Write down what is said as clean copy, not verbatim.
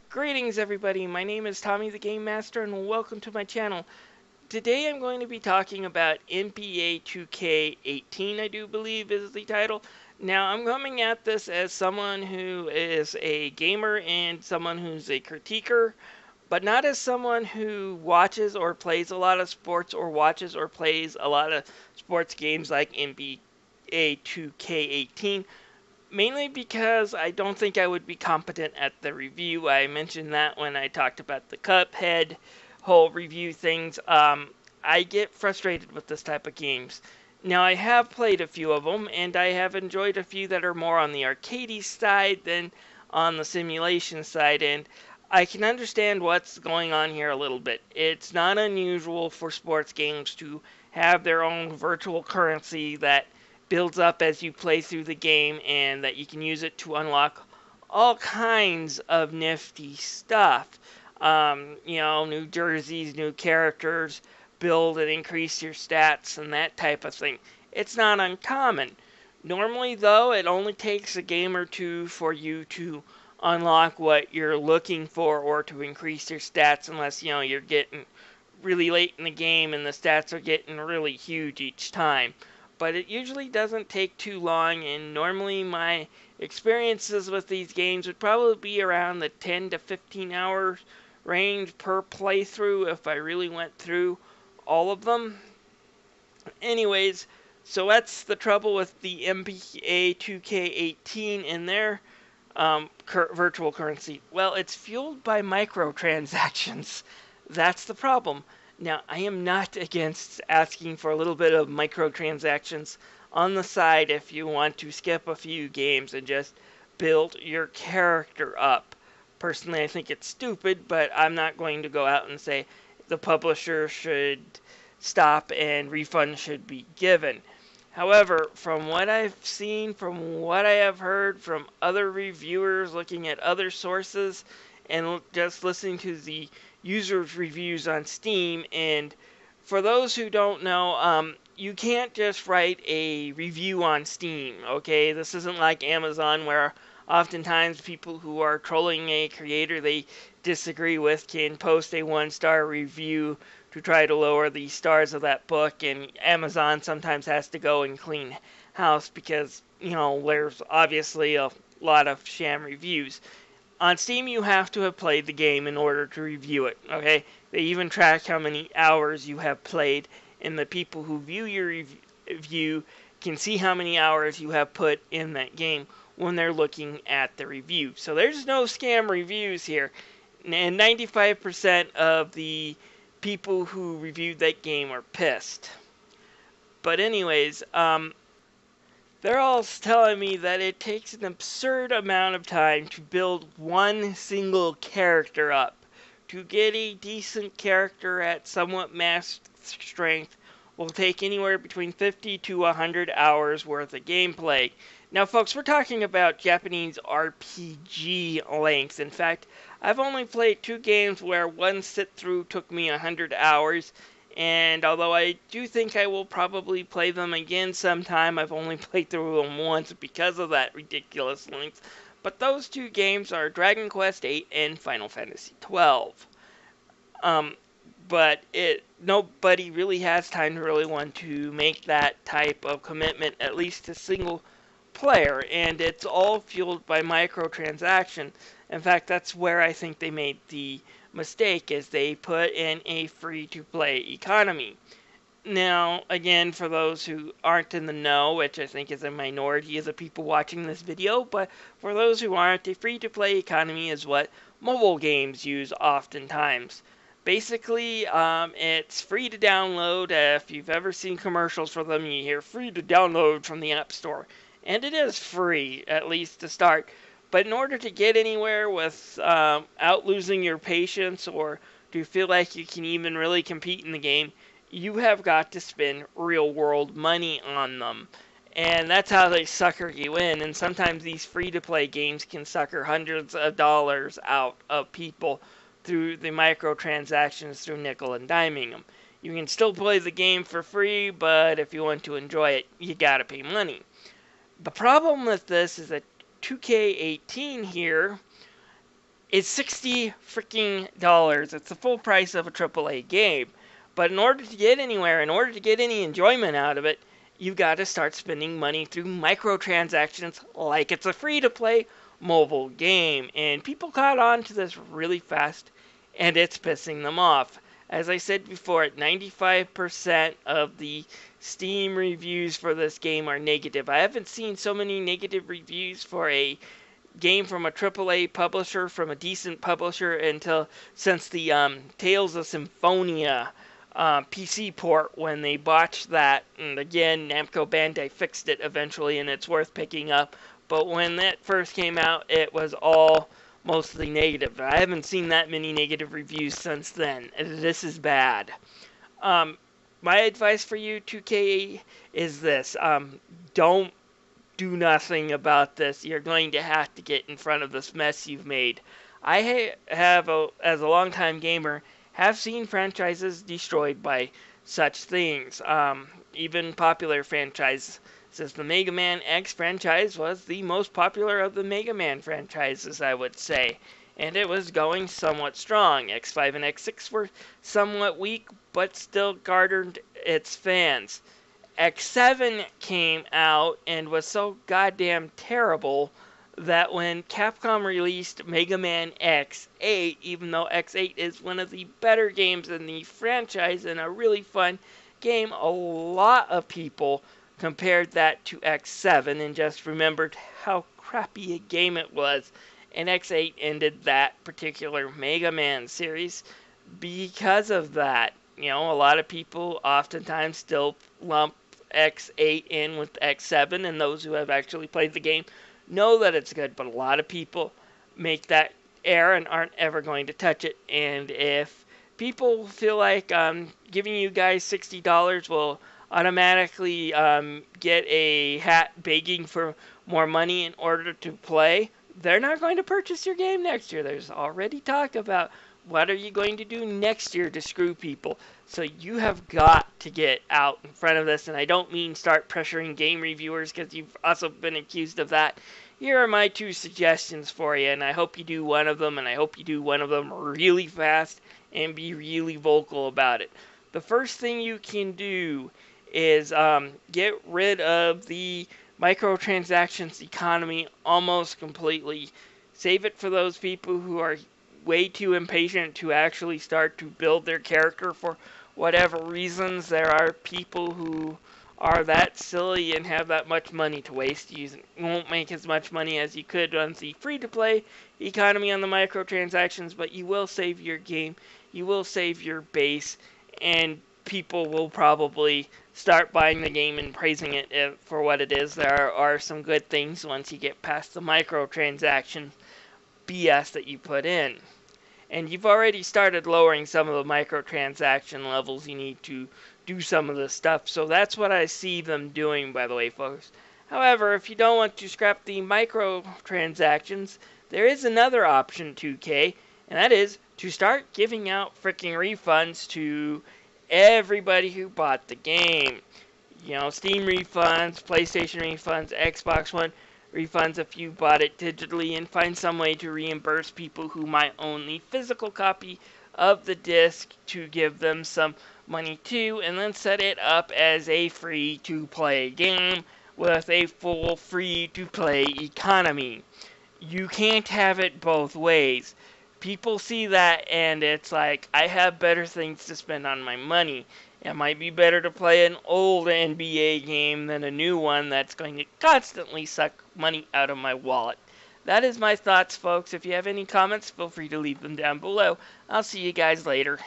Greetings everybody, my name is Tommy the Game Master and welcome to my channel. Today I'm going to be talking about NBA 2K18, I do believe is the title. Now I'm coming at this as someone who is a gamer and someone who's a critiquer, but not as someone who watches or plays a lot of sports or watches or plays a lot of sports games like NBA 2K18. Mainly because I don't think I would be competent at the review. I mentioned that when I talked about the Cuphead whole review things. I get frustrated with this type of games. Now, I have played a few of them, and I have enjoyed a few that are more on the arcadey side than on the simulation side, and I can understand what's going on here a little bit. It's not unusual for sports games to have their own virtual currency that builds up as you play through the game and that you can use it to unlock all kinds of nifty stuff. New jerseys, new characters, build and increase your stats and that type of thing. It's not uncommon. Normally, though, it only takes a game or two for you to unlock what you're looking for or to increase your stats unless, you're getting really late in the game and the stats are getting really huge each time. But it usually doesn't take too long, and normally my experiences with these games would probably be around the 10 to 15 hours range per playthrough if I really went through all of them. Anyways, so that's the trouble with the NBA 2K18 in their virtual currency. Well, it's fueled by microtransactions. That's the problem. Now, I am not against asking for a little bit of microtransactions on the side if you want to skip a few games and just build your character up. Personally, I think it's stupid, but I'm not going to go out and say the publisher should stop and refunds should be given. However, from what I've seen, from what I have heard from other reviewers looking at other sources, and just listening to the users' reviews on Steam, and for those who don't know, you can't just write a review on Steam, okay? This isn't like Amazon where oftentimes people who are trolling a creator they disagree with can post a one-star review to try to lower the stars of that book, and Amazon sometimes has to go and clean house because, there's obviously a lot of sham reviews. On Steam, you have to have played the game in order to review it, okay? They even track how many hours you have played, and the people who view your review can see how many hours you have put in that game when they're looking at the review. So there's no scam reviews here. And 95% of the people who reviewed that game are pissed. But anyways, they're all telling me that it takes an absurd amount of time to build one single character up. To get a decent character at somewhat max strength will take anywhere between 50 to 100 hours worth of gameplay. Now, folks, we're talking about Japanese RPG length. In fact, I've only played 2 games where one sit-through took me 100 hours, and although I do think I will probably play them again sometime, I've only played through them once because of that ridiculous length. But those 2 games are Dragon Quest VIII and Final Fantasy XII. But nobody really has time to really want to make that type of commitment, at least to single player, and it's all fueled by microtransaction. In fact, that's where I think they made the mistake, is they put in a free-to-play economy. Now, again, for those who aren't in the know, which I think is a minority of the people watching this video, but for those who aren't, a free-to-play economy is what mobile games use oftentimes. Basically, it's free to download. If you've ever seen commercials for them, you hear free to download from the App Store. And it is free, at least to start. But in order to get anywhere without losing your patience or to feel like you can even really compete in the game, you have got to spend real-world money on them. And that's how they sucker you in. And sometimes these free-to-play games can sucker hundreds of dollars out of people through the microtransactions through nickel and diming them. You can still play the game for free, but if you want to enjoy it, you gotta pay money. The problem with this is that 2K18 here is $60 freaking dollars. It's the full price of a AAA game. But in order to get anywhere, in order to get any enjoyment out of it, you've got to start spending money through microtransactions like it's a free-to-play mobile game. And people caught on to this really fast, and it's pissing them off. As I said before, 95% of the Steam reviews for this game are negative. I haven't seen so many negative reviews for a game from a AAA publisher, from a decent publisher, since the Tales of Symphonia PC port, when they botched that. And again, Namco Bandai fixed it eventually, and it's worth picking up. But when that first came out, it was all mostly negative. I haven't seen that many negative reviews since then. This is bad. My advice for you, 2K, is this. Don't do nothing about this. You're going to have to get in front of this mess you've made. I have, as a longtime gamer, have seen franchises destroyed by such things. Even popular franchises. Since the Mega Man X franchise was the most popular of the Mega Man franchises, I would say. And it was going somewhat strong. X5 and X6 were somewhat weak, but still garnered its fans. X7 came out and was so goddamn terrible that when Capcom released Mega Man X8, even though X8 is one of the better games in the franchise and a really fun game, a lot of people compared that to X7 and just remembered how crappy a game it was. And X8 ended that particular Mega Man series because of that. You know, a lot of people oftentimes still lump X8 in with X7, and those who have actually played the game know that it's good, but a lot of people make that error and aren't ever going to touch it. And if people feel like giving you guys $60 will automatically get a hat begging for more money in order to play, they're not going to purchase your game next year. There's already talk about what are you going to do next year to screw people. So you have got to get out in front of this, and I don't mean start pressuring game reviewers, because you've also been accused of that. Here are my 2 suggestions for you, and I hope you do one of them, and I hope you do one of them really fast and be really vocal about it. The first thing you can do is get rid of the microtransactions economy almost completely. Save it for those people who are way too impatient to actually start to build their character for whatever reasons. There are people who are that silly and have that much money to waste. You won't make as much money as you could on the free-to-play economy on the microtransactions, but you will save your game, you will save your base, and people will probably start buying the game and praising it for what it is. There are some good things once you get past the microtransaction BS that you put in. And you've already started lowering some of the microtransaction levels you need to do some of this stuff. So that's what I see them doing, by the way, folks. However, if you don't want to scrap the microtransactions, there is another option, 2K, and that is to start giving out freaking refunds to everybody who bought the game. You know, Steam refunds, PlayStation refunds, Xbox One refunds if you bought it digitally, and find some way to reimburse people who might own the physical copy of the disc to give them some money too, and then set it up as a free-to-play game with a full free-to-play economy. You can't have it both ways. People see that and it's like, I have better things to spend on my money. It might be better to play an old NBA game than a new one that's going to constantly suck money out of my wallet. That is my thoughts, folks. If you have any comments, feel free to leave them down below. I'll see you guys later.